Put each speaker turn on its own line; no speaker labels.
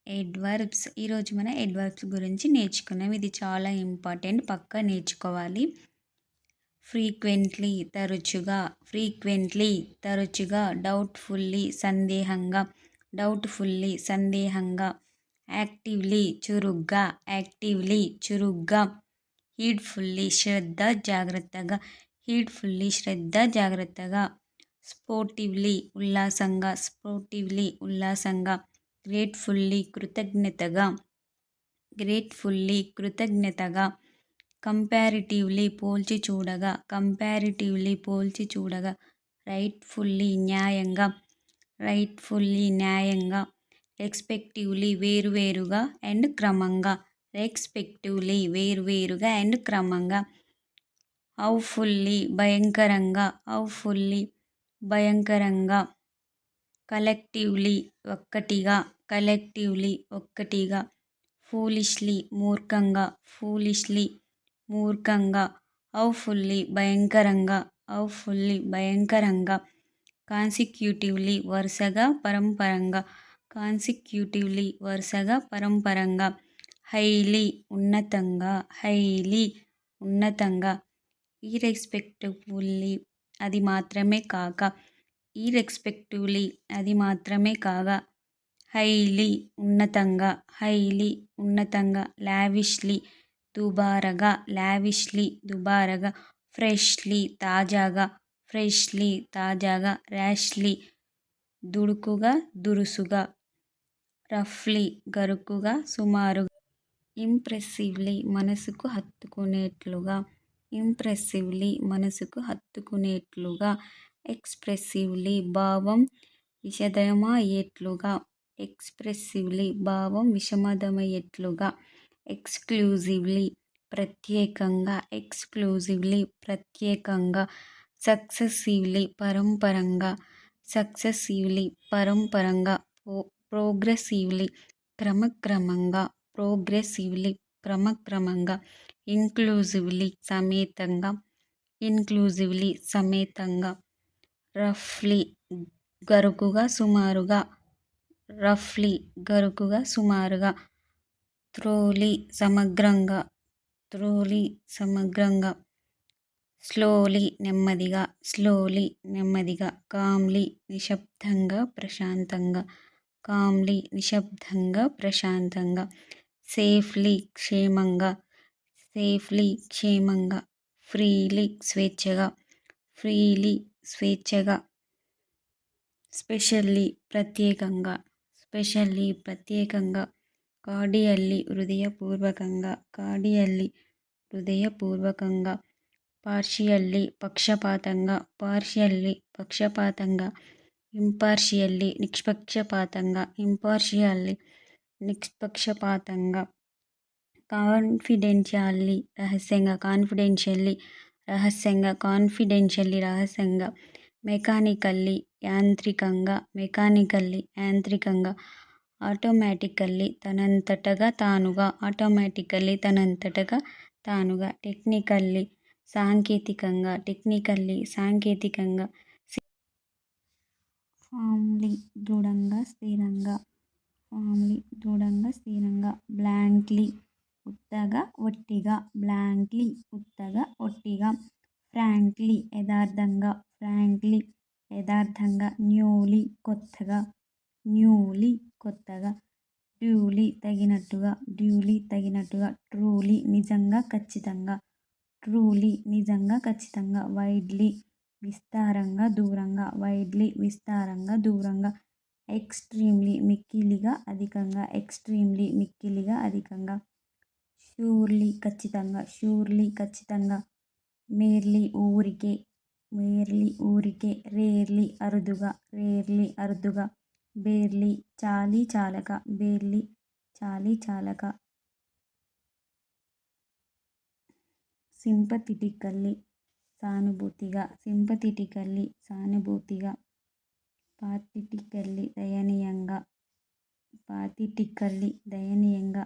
Adverbs. ఈరోజు మనం adverbs గురించి నేర్చుకున్నాం. ఇది చాలా ఇంపార్టెంట్, పక్కా నేర్చుకోవాలి. ఫ్రీక్వెంట్లీ తరచుగా, ఫ్రీక్వెంట్లీ తరచుగా, డౌట్ఫుల్లీ సందేహంగా, డౌట్ఫుల్లీ సందేహంగా, యాక్టివ్లీ చురుగ్గా, యాక్టివ్లీ చురుగ్గా, హీడ్ఫుల్లీ శ్రద్ధ జాగ్రత్తగా, హీడ్ఫుల్లీ శ్రద్ధ జాగ్రత్తగా, స్పోర్టివ్లీ ఉల్లాసంగా, స్పోర్టివ్లీ ఉల్లాసంగా, గ్రేట్ఫుల్లీ కృతజ్ఞతగా, గ్రేట్ఫుల్లీ కృతజ్ఞతగా, కంపారిటివ్లీ పోల్చి చూడగా, కంపారిటివ్లీ పోల్చి చూడగా, రైట్ఫుల్లీ న్యాయంగా, రైట్ఫుల్లీ న్యాయంగా, రెస్పెక్టివ్లీ వేరువేరుగా అండ్ క్రమంగా, రెస్పెక్టివ్లీ వేరువేరుగా అండ్ క్రమంగా, ఔఫుల్లీ భయంకరంగా, ఔఫుల్లీ భయంకరంగా, కలెక్టివ్లీ ఒక్కటిగా, కలెక్టివ్లీ ఒక్కటిగా, ఫూలిష్లీ మూర్ఖంగా, ఫూలిష్లీ మూర్ఖంగా, ఔఫుల్లీ భయంకరంగా, ఔఫుల్లీ భయంకరంగా, కాన్సిక్యూటివ్లీ వరుసగా పరంపరంగా, కాన్సిక్యూటివ్లీ వరుసగా పరంపరంగా, హైలీ ఉన్నతంగా, హైలీ ఉన్నతంగా, ఇర్రెస్పెక్టివ్లీ అది మాత్రమే కాక, ఇర్రెస్పెక్టివ్లీ అది మాత్రమే కాగా, హైలీ ఉన్నతంగా, హైలీ ఉన్నతంగా, లావిష్లీ దుబారగా, లావిష్లీ దుబారగా, ఫ్రెష్లీ తాజాగా, ఫ్రెష్లీ తాజాగా, ర్యాష్లీ దుడుకుగా దురుసుగా, రఫ్లీ గరుకుగా సుమారుగా, ఇంప్రెసివ్లీ మనసుకు హత్తుకునేట్లుగా, ఇంప్రెసివ్లీ మనసుకు హత్తుకునేట్లుగా, ఎక్స్ప్రెసివ్లీ భావం విశదమయ్యేట్లుగా, ఎక్స్ప్రెసివ్లీ భావం విశదమయ్యేట్లుగా, ఎక్స్క్లూజివ్లీ ప్రత్యేకంగా, ఎక్స్క్లూజివ్లీ ప్రత్యేకంగా, సక్సెసివ్లీ పరంపరంగా, సక్సెసివ్లీ పరంపరంగా, ప్రోగ్రెసివ్లీ క్రమక్రమంగా, ప్రోగ్రెసివ్లీ క్రమక్రమంగా, ఇంక్లూజివ్లీ సమేతంగా, ఇంక్లూజివ్లీ సమేతంగా, రఫ్లీ గరుకుగా సుమారుగా, రఫ్లీ గరుకుగా సుమారుగా, త్రోలీ సమగ్రంగా, త్రోలీ సమగ్రంగా, స్లోలీ నెమ్మదిగా, స్లోలీ నెమ్మదిగా, కామ్లీ నిశ్శబ్దంగా ప్రశాంతంగా, కామ్లీ నిశ్శబ్దంగా ప్రశాంతంగా, సేఫ్లీ క్షేమంగా, సేఫ్లీ క్షేమంగా, ఫ్రీలీ స్వేచ్ఛగా, ఫ్రీలీ స్వేచ్ఛగా, స్పెషల్లీ ప్రత్యేకంగా, స్పెషల్లీ ప్రత్యేకంగా, కార్డియల్లీ హృదయపూర్వకంగా, కార్డియల్లీ హృదయపూర్వకంగా, పార్షియల్లీ పక్షపాతంగా, పార్షియల్లీ పక్షపాతంగా, ఇంపార్షియల్లీ నిష్పక్షపాతంగా, ఇంపార్షియల్లీ నిష్పక్షపాతంగా, కాన్ఫిడెన్షియల్లీ రహస్యంగా, కాన్ఫిడెన్షియల్లీ రహస్యంగా, కాన్ఫిడెన్షియల్లీ రహస్యంగా, మెకానికల్లీ యాంత్రికంగా, మెకానికల్లీ యాంత్రికంగా, ఆటోమేటికల్లీ తనంతటగా తానుగా, ఆటోమేటికల్లీ తనంతటగా తానుగా, టెక్నికల్లీ సాంకేతికంగా, టెక్నికల్లీ సాంకేతికంగా, ఫార్మ్లీ దృఢంగా స్థిరంగా, ఫార్మ్లీ దృఢంగా స్థిరంగా, బ్లాంక్లీ ఉత్తగా ఒట్టిగా, బ్లాంక్లీ ఉత్తగా ఒట్టిగా, ఫ్రాంక్లీ యథార్థంగా, ఫ్రాంక్లీ యథార్థంగా, న్యూలీ కొత్తగా, న్యూలీ కొత్తగా, డ్యూలీ తగినట్టుగా, డ్యూలీ తగినట్టుగా, ట్రూలీ నిజంగా ఖచ్చితంగా, ట్రూలీ నిజంగా ఖచ్చితంగా, వైడ్లీ విస్తారంగా దూరంగా, వైడ్లీ విస్తారంగా దూరంగా, ఎక్స్ట్రీమ్లీ మిక్కిలిగా అధికంగా, ఎక్స్ట్రీమ్లీ మిక్కిలిగా అధికంగా, ష్యూర్లీ ఖచ్చితంగా, ష్యూర్లీ ఖచ్చితంగా, మేర్లీ ఊరికే, మేర్లీ ఊరికే, రేర్లీ అరుదుగా, రేర్లీ అరుదుగా, బేర్లీ చాలీ చాలక, బేర్లీ చాలీ చాలక, సింపథెటికల్లీ సానుభూతిగా, సింపథెటికల్లీ సానుభూతిగా, పాథెటికల్లీ దయనీయంగా, పాథెటికల్లీ దయనీయంగా,